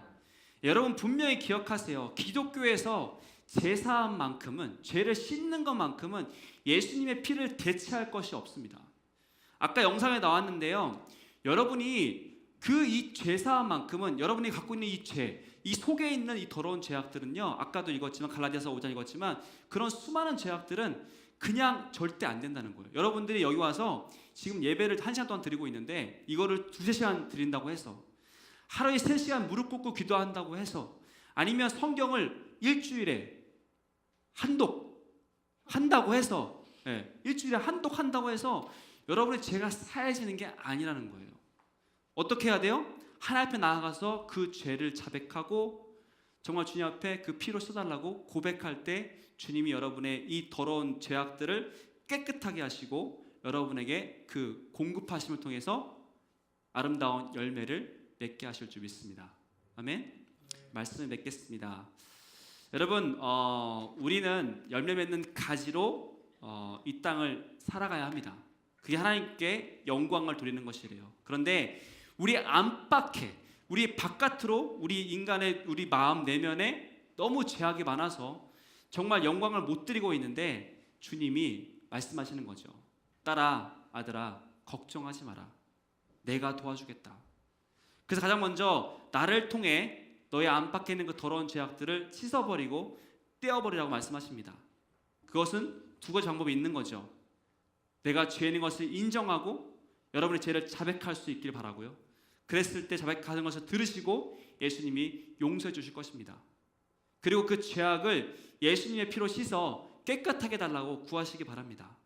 여러분 분명히 기억하세요. 기독교에서 제사함만큼은, 죄를 씻는 것만큼은 예수님의 피를 대체할 것이 없습니다. 아까 영상에 나왔는데요, 여러분이 이 죄사함만큼은 여러분이 갖고 있는 이 죄, 이 속에 있는 이 더러운 죄악들은요, 아까도 읽었지만 갈라디아서 5장 읽었지만 그런 수많은 죄악들은 그냥 절대 안 된다는 거예요. 여러분들이 여기 와서 지금 예배를 1시간 동안 드리고 있는데 이거를 2-3시간 드린다고 해서, 하루에 3시간 무릎 꿇고 기도한다고 해서, 아니면 성경을 일주일에 한독 한다고 해서, 일주일에 한독 한다고 해서 여러분의 죄가 사해지는 게 아니라는 거예요. 어떻게 해야 돼요? 하나님 앞에 나아가서 그 죄를 자백하고 정말 주님 앞에 그 피로 씻어달라고 고백할 때 주님이 여러분의 이 더러운 죄악들을 깨끗하게 하시고 여러분에게 그 공급하심을 통해서 아름다운 열매를 맺게 하실 줄 믿습니다. 아멘. 말씀을 맺겠습니다. 여러분 우리는 열매 맺는 가지로 이 땅을 살아가야 합니다. 그게 하나님께 영광을 돌리는 것이래요. 그런데 우리 안팎에, 우리 바깥으로, 우리 인간의 우리 마음 내면에 너무 죄악이 많아서 정말 영광을 못 드리고 있는데 주님이 말씀하시는 거죠. 딸아, 아들아, 걱정하지 마라. 내가 도와주겠다. 그래서 가장 먼저 나를 통해 너의 안팎에 있는 그 더러운 죄악들을 씻어버리고 떼어버리라고 말씀하십니다. 그것은 두 가지 방법이 있는 거죠. 내가 죄인인 것을 인정하고 여러분의 죄를 자백할 수 있길 바라고요. 그랬을 때 자백하는 것을 들으시고 예수님이 용서해 주실 것입니다. 그리고 그 죄악을 예수님의 피로 씻어 깨끗하게 달라고 구하시기 바랍니다.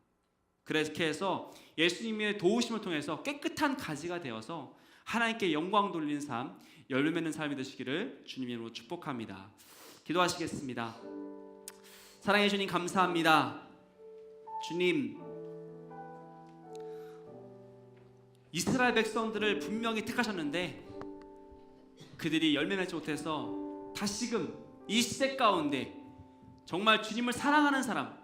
그렇게 해서 예수님의 도우심을 통해서 깨끗한 가지가 되어서 하나님께 영광 돌리는 삶, 열매 맺는 삶이 되시기를 주님의 이름으로 축복합니다. 기도하시겠습니다. 사랑해 주님 감사합니다. 주님, 이스라엘 백성들을 분명히 택하셨는데 그들이 열매 맺지 못해서 다시금 이 시대 가운데 정말 주님을 사랑하는 사람,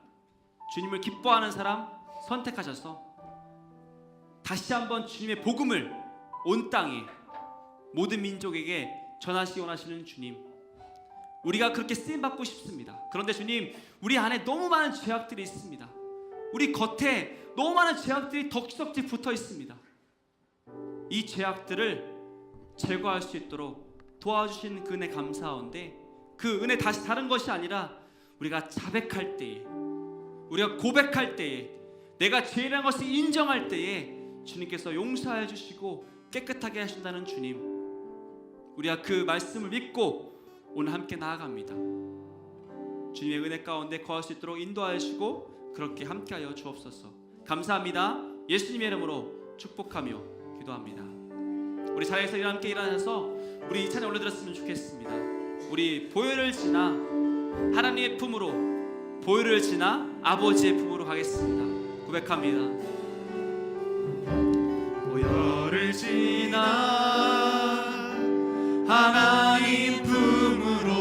주님을 기뻐하는 사람 선택하셔서 다시 한번 주님의 복음을 온 땅에 모든 민족에게 전하시기 원하시는 주님, 우리가 그렇게 쓰임받고 싶습니다. 그런데 주님, 우리 안에 너무 많은 죄악들이 있습니다. 우리 겉에 너무 많은 죄악들이 덕지덕지 붙어 있습니다. 이 죄악들을 제거할 수 있도록 도와주신 그 은혜 감사하온데, 그 은혜 다른 것이 아니라 우리가 자백할 때에, 우리가 고백할 때에, 내가 죄인이라는 것을 인정할 때에 주님께서 용서해 주시고 깨끗하게 하신다는 주님, 우리가 그 말씀을 믿고 오늘 함께 나아갑니다. 주님의 은혜 가운데 거할 수 있도록 인도하여 주시고 그렇게 함께하여 주옵소서. 감사합니다. 예수님의 이름으로 축복하며 기도합니다. 우리 자리에서 함께 일어나서 우리 이 찬양 올려드렸으면 좋겠습니다. 우리 보혈을 지나 하나님의 품으로, 보혈을 지나 아버지의 품으로 가겠습니다. 고백합니다. 보혈을 지나 하나님 품으로,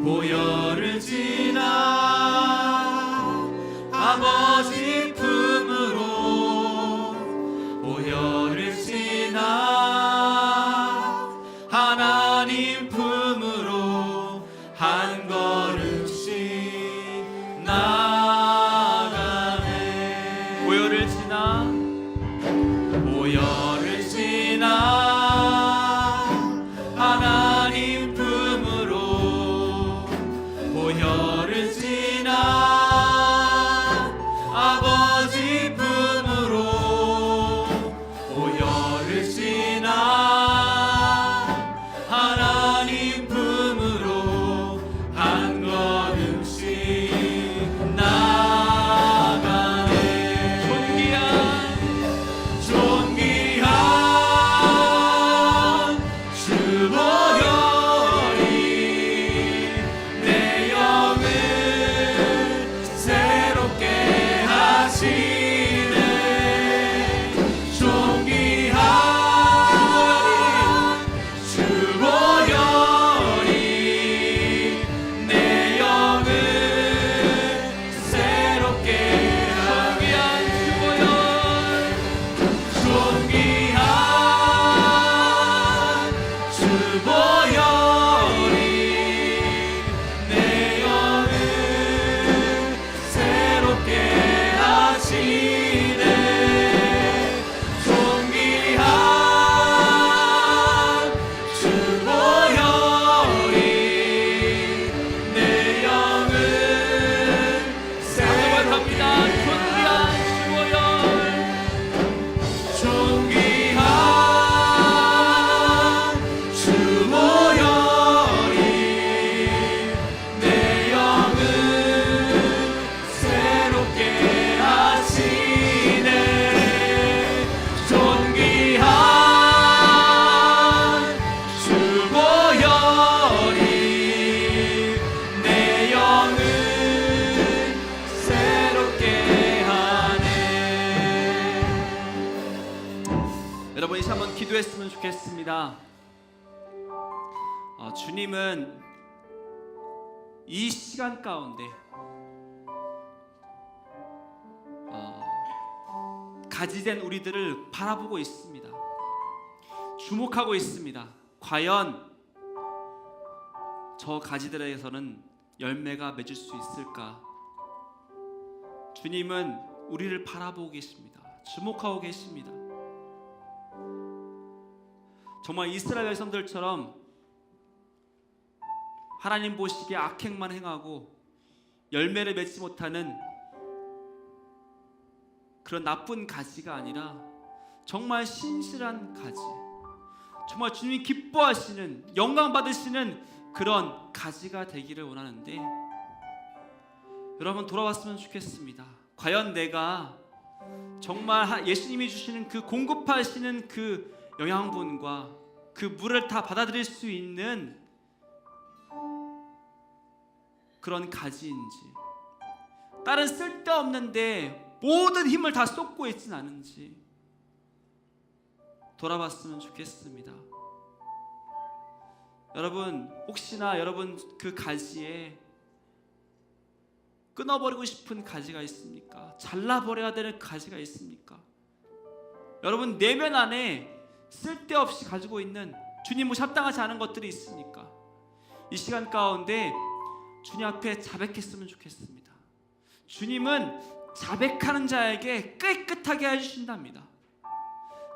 보혈을 지나 아버지 품으로, 보혈을 지나 하나님 품으로 한 걸음씩 나가네. 보혈을 지나, 보혈을 지나 하나님 품으로, 보혈을 지나 아버지 품으로, 보혈을 지나 하나님 품으로 한 걸음씩 나가네. 존귀한 주 보혈이 내 영을 새롭게 하시네. 존귀한 주 보혈이 내 영을 새롭게 하시네. 존귀한 주 보혈이 내 영을 새롭게 하시네. 존귀한 주 보혈이 내 영을 새롭게 합니다. 존귀한 주 보혈이 내 영을 새롭게 하시네. 존귀한 주 보혈이 내 영을 새롭게 하네. 여러분, 이 시간 한번 기도했으면 좋겠습니다. 주님은 이 시간 가운데 가지된 우리들을 바라보고 있습니다. 주목하고 있습니다. 과연 저 가지들에게서는 열매가 맺을 수 있을까? 주님은 우리를 바라보고 계십니다. 주목하고 계십니다. 정말 이스라엘 백성들처럼 하나님 보시기에 악행만 행하고 열매를 맺지 못하는 그런 나쁜 가지가 아니라 정말 신실한 가지, 정말 주님이 기뻐하시는, 영광 받으시는 그런 가지가 되기를 원하는데, 여러분 돌아왔으면 좋겠습니다. 과연 내가 정말 예수님이 주시는 그 공급하시는 그 영양분과 그 물을 다 받아들일 수 있는 그런 가지인지, 다른 쓸데없는데 모든 힘을 다 쏟고 있진 않은지 돌아봤으면 좋겠습니다. 여러분, 혹시나 여러분 그 가지에 끊어버리고 싶은 가지가 있습니까? 잘라버려야 되는 가지가 있습니까? 여러분 내면 안에 쓸데없이 가지고 있는 주님 모시 합당하지 않은 것들이 있습니까? 이 시간 가운데 주님 앞에 자백했으면 좋겠습니다. 주님은 자백하는 자에게 깨끗하게 해주신답니다.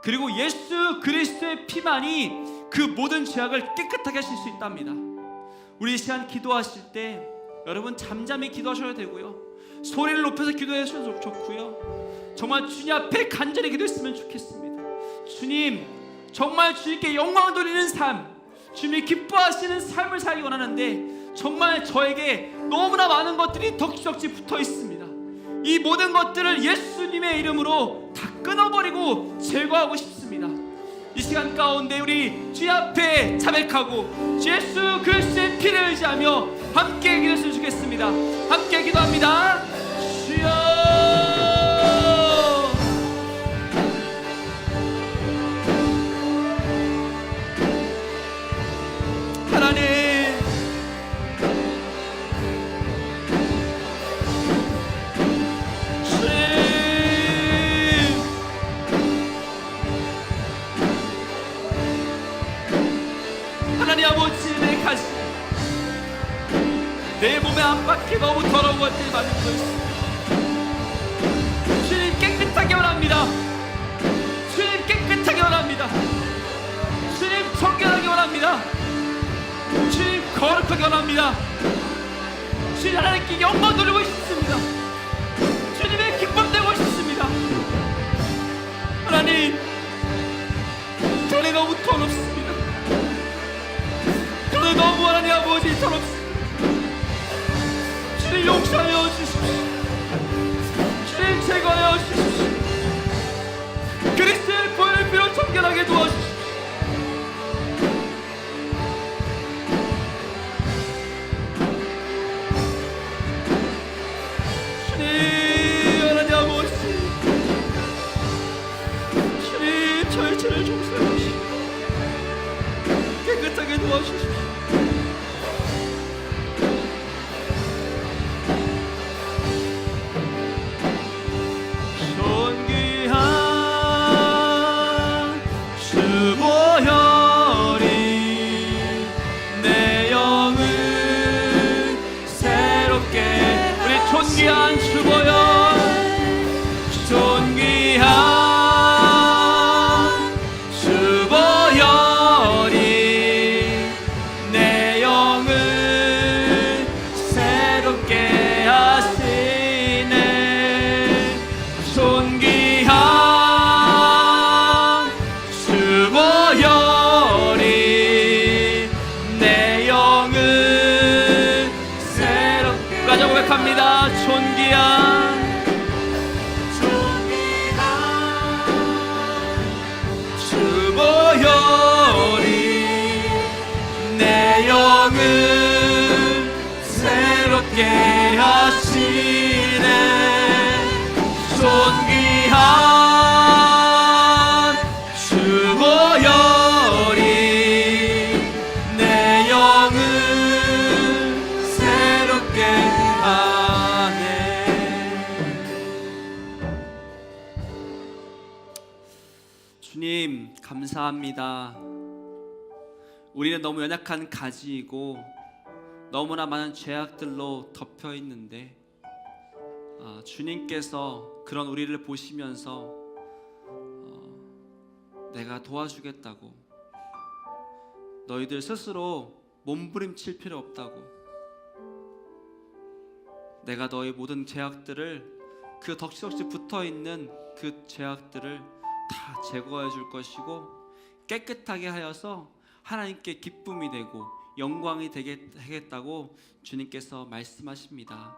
그리고 예수 그리스도의 피만이 그 모든 죄악을 깨끗하게 하실 수 있답니다. 우리 이 시간 기도하실 때 여러분 잠잠히 기도하셔야 되고요, 소리를 높여서 기도하셔도 좋고요, 정말 주님 앞에 간절히 기도했으면 좋겠습니다. 주님, 정말 주님께 영광 돌리는 삶, 주님이 기뻐하시는 삶을 살기 원하는데 정말 저에게 너무나 많은 것들이 덕지덕지 붙어 있습니다. 이 모든 것들을 예수님의 이름으로 다 끊어버리고 제거하고 싶습니다. 이 시간 가운데 우리 주 앞에 자백하고 주 예수 그리스도의 피를 의지하며 함께 기도했으면 좋겠습니다. 함께 기도합니다. 주여, 내 몸에 안팎에 너무 더러운 것들이 많은 거 있습니다. 주님 깨끗하게 원합니다. 주님 깨끗하게 원합니다. 주님 정결하게 원합니다. 주님 거룩하게 원합니다. 주님 하나님께 영광 돌리고 싶습니다. 주님의 기쁨 되고 싶습니다. 하나님, 저는 너무 더럽습니다. 저는 너무 하나님 아버지 더럽습니다. 주님 용서하여 주십시오. 주님 제거하여 주십시오. 그리스도의 보혈의 피로 정결하게 도와주십시오. 주님 하나님 아버지, 주님 저의 죄를 용서해 주시고 깨끗하게 도와주십시오. 존귀한 주보여, 존귀한 주보여리 내 영을 새롭게 하시네. 존귀한 주보여리 내 영을 새롭게 가자 고백합니다. 존귀한 주보혈이 내 영을 새롭게 하시네. 존귀한 주보혈이 내 영을 새롭게 주님 감사합니다. 우리는 너무 연약한 가지이고 너무나 많은 죄악들로 덮여 있는데 주님께서 그런 우리를 보시면서 내가 도와주겠다고, 너희들 스스로 몸부림칠 필요 없다고, 내가 너희 모든 죄악들을, 그 덕지덕지 붙어있는 그 죄악들을 다 제거해 줄 것이고 깨끗하게 하여서 하나님께 기쁨이 되고 영광이 되게 하겠다고 주님께서 말씀하십니다.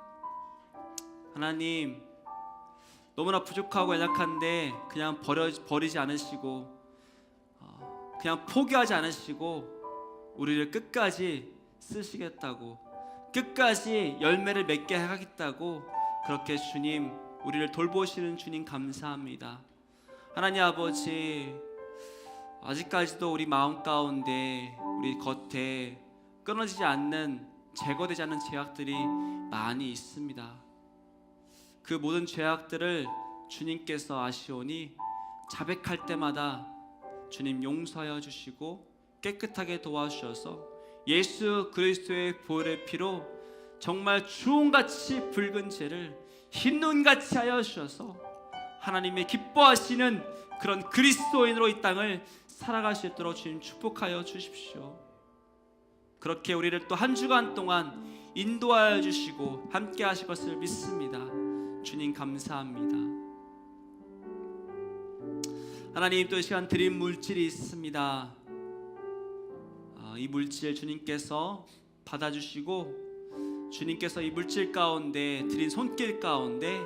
하나님, 너무나 부족하고 연약한데 그냥 버리지 않으시고 그냥 포기하지 않으시고 우리를 끝까지 쓰시겠다고, 끝까지 열매를 맺게 하겠다고 그렇게 주님, 우리를 돌보시는 주님 감사합니다. 하나님 아버지, 아직까지도 우리 마음 가운데, 우리 겉에 끊어지지 않는, 제거되지 않는 죄악들이 많이 있습니다. 그 모든 죄악들을 주님께서 아시오니 자백할 때마다 주님 용서하여 주시고 깨끗하게 도와주셔서 예수 그리스도의 보혈의 피로 정말 주홍같이 붉은 죄를 흰눈같이 하여 주셔서 하나님의 기뻐하시는 그런 그리스도인으로 이 땅을 살아갈 수 있도록 주님 축복하여 주십시오. 그렇게 우리를 또 한 주간 동안 인도하여 주시고 함께 하실 것을 믿습니다. 주님 감사합니다. 하나님, 또 이 시간 드린 물질이 있습니다. 이 물질 주님께서 받아주시고, 주님께서 이 물질 가운데 드린 손길 가운데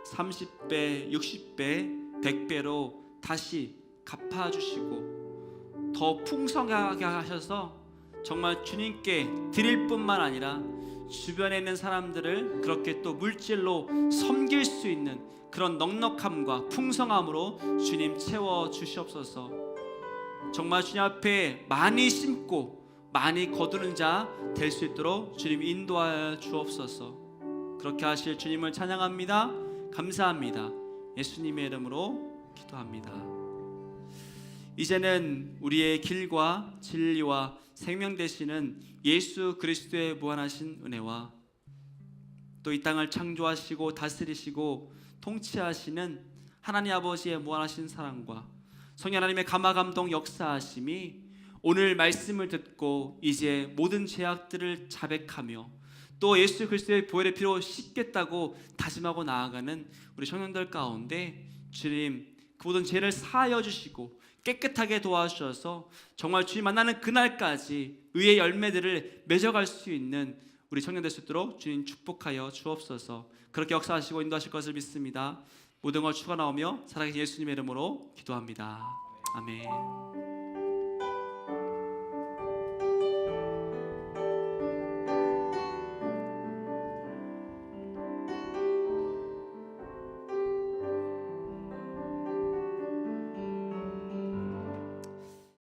30배, 60배, 100배로 다시 갚아주시고 더 풍성하게 하셔서 정말 주님께 드릴 뿐만 아니라 주변에 있는 사람들을 그렇게 또 물질로 섬길 수 있는 그런 넉넉함과 풍성함으로 주님 채워 주시옵소서. 정말 주님 앞에 많이 심고 많이 거두는 자 될 수 있도록 주님 인도하여 주옵소서. 그렇게 하실 주님을 찬양합니다. 감사합니다. 예수님의 이름으로 기도합니다. 이제는 우리의 길과 진리와 생명 되시는 예수 그리스도의 무한하신 은혜와 또 이 땅을 창조하시고 다스리시고 통치하시는 하나님 아버지의 무한하신 사랑과 성령 하나님의 감화감동 역사하심이 오늘 말씀을 듣고 이제 모든 죄악들을 자백하며 또 예수 그리스도의 보혈의 피로 씻겠다고 다짐하고 나아가는 우리 청년들 가운데 주님 그 모든 죄를 사하여 주시고 깨끗하게 도와주셔서 정말 주님 만나는 그날까지 의의 열매들을 맺어갈 수 있는 우리 청년 될 수 있도록 주님 축복하여 주옵소서. 그렇게 역사하시고 인도하실 것을 믿습니다. 모든 걸 추가 나오며 살아계신 예수님의 이름으로 기도합니다. 아멘.